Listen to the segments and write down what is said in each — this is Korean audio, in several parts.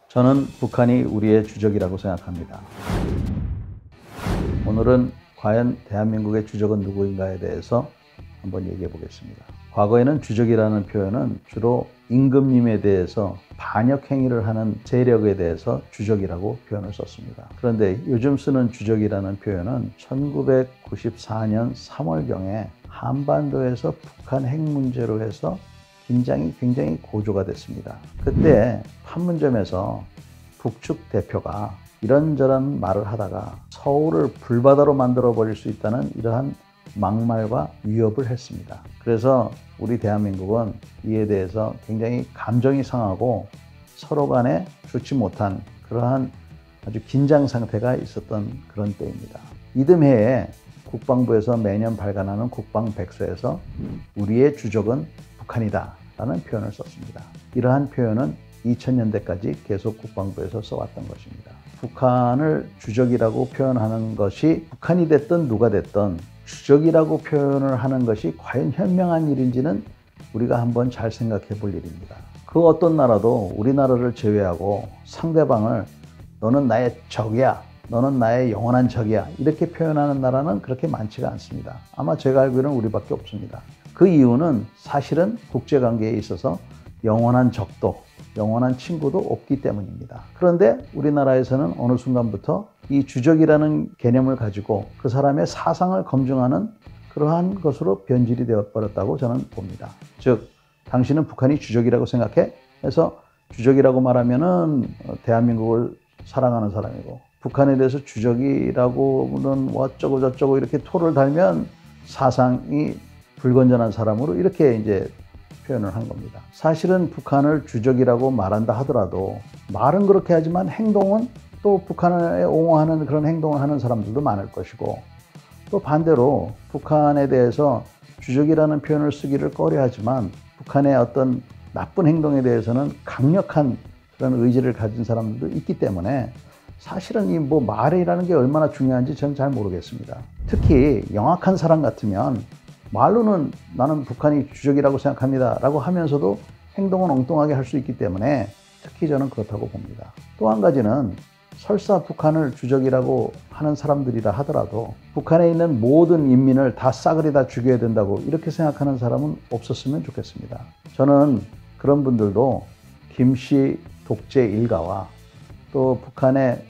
저는 북한이 우리의 주적이라고 생각합니다. 오늘은 과연 대한민국의 주적은 누구인가에 대해서 한번 얘기해 보겠습니다. 과거에는 주적이라는 표현은 주로 임금님에 대해서 반역 행위를 하는 세력에 대해서 주적이라고 표현을 썼습니다. 그런데 요즘 쓰는 주적이라는 표현은 1994년 3월경에 한반도에서 북한 핵 문제로 해서 긴장이 굉장히 고조가 됐습니다. 그때 판문점에서 북측 대표가 이런저런 말을 하다가 서울을 불바다로 만들어 버릴 수 있다는 이러한 막말과 위협을 했습니다. 그래서 우리 대한민국은 이에 대해서 굉장히 감정이 상하고 서로 간에 좋지 못한 그러한 아주 긴장 상태가 있었던 그런 때입니다. 이듬해에 국방부에서 매년 발간하는 국방백서에서 우리의 주적은 북한이다 라는 표현을 썼습니다. 이러한 표현은 2000년대까지 계속 국방부에서 써왔던 것입니다. 북한을 주적이라고 표현하는 것이 북한이 됐든 누가 됐든 주적이라고 표현을 하는 것이 과연 현명한 일인지는 우리가 한번 잘 생각해 볼 일입니다. 그 어떤 나라도 우리나라를 제외하고 상대방을 너는 나의 적이야, 너는 나의 영원한 적이야 이렇게 표현하는 나라는 그렇게 많지가 않습니다. 아마 제가 알기로는 우리밖에 없습니다. 그 이유는 사실은 국제관계에 있어서 영원한 적도 영원한 친구도 없기 때문입니다. 그런데 우리나라에서는 어느 순간부터 이 주적이라는 개념을 가지고 그 사람의 사상을 검증하는 그러한 것으로 변질이 되어버렸다고 저는 봅니다. 즉, 당신은 북한이 주적이라고 생각해? 해서 주적이라고 말하면은 대한민국을 사랑하는 사람이고, 북한에 대해서 주적이라고는 어쩌고 저쩌고 이렇게 토를 달면 사상이 불건전한 사람으로 이렇게 이제 표현을 한 겁니다. 사실은 북한을 주적이라고 말한다 하더라도 말은 그렇게 하지만 행동은 또 북한에 옹호하는 그런 행동을 하는 사람들도 많을 것이고, 또 반대로 북한에 대해서 주적이라는 표현을 쓰기를 꺼려하지만 북한의 어떤 나쁜 행동에 대해서는 강력한 그런 의지를 가진 사람들도 있기 때문에 사실은 이 뭐 말이라는 게 얼마나 중요한지 저는 잘 모르겠습니다. 특히 영악한 사람 같으면 말로는 나는 북한이 주적이라고 생각합니다 라고 하면서도 행동은 엉뚱하게 할 수 있기 때문에 특히 저는 그렇다고 봅니다. 또 한 가지는 설사 북한을 주적이라고 하는 사람들이라 하더라도 북한에 있는 모든 인민을 다 싸그리 다 죽여야 된다고 이렇게 생각하는 사람은 없었으면 좋겠습니다. 저는 그런 분들도 김씨 독재 일가와 또 북한의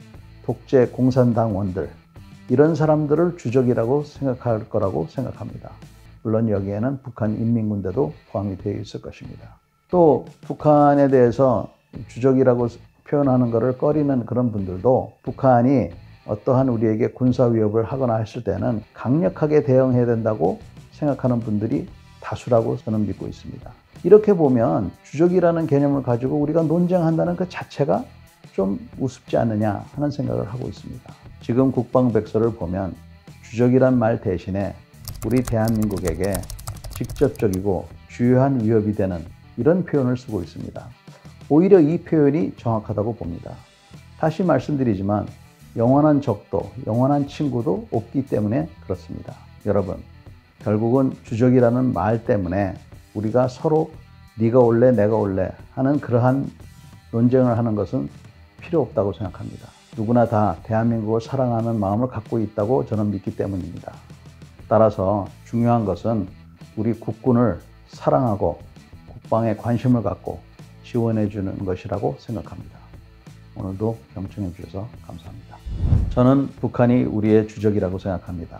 독재 공산당원들 이런 사람들을 주적이라고 생각할 거라고 생각합니다. 물론 여기에는 북한 인민군대도 포함이 되어 있을 것입니다. 또 북한에 대해서 주적이라고 표현하는 것을 꺼리는 그런 분들도 북한이 어떠한 우리에게 군사 위협을 하거나 했을 때는 강력하게 대응해야 된다고 생각하는 분들이 다수라고 저는 믿고 있습니다. 이렇게 보면 주적이라는 개념을 가지고 우리가 논쟁한다는 그 자체가 좀 우습지 않느냐 하는 생각을 하고 있습니다. 지금 국방백서를 보면 주적이란 말 대신에 우리 대한민국에게 직접적이고 주요한 위협이 되는 이런 표현을 쓰고 있습니다. 오히려 이 표현이 정확하다고 봅니다. 다시 말씀드리지만 영원한 적도, 영원한 친구도 없기 때문에 그렇습니다. 여러분, 결국은 주적이라는 말 때문에 우리가 서로 네가 올래 내가 올래 하는 그러한 논쟁을 하는 것은 필요 없다고 생각합니다. 누구나 다 대한민국을 사랑하는 마음을 갖고 있다고 저는 믿기 때문입니다. 따라서 중요한 것은 우리 국군을 사랑하고 국방에 관심을 갖고 지원해 주는 것이라고 생각합니다. 오늘도 경청해 주셔서 감사합니다. 저는 북한이 우리의 주적이라고 생각합니다.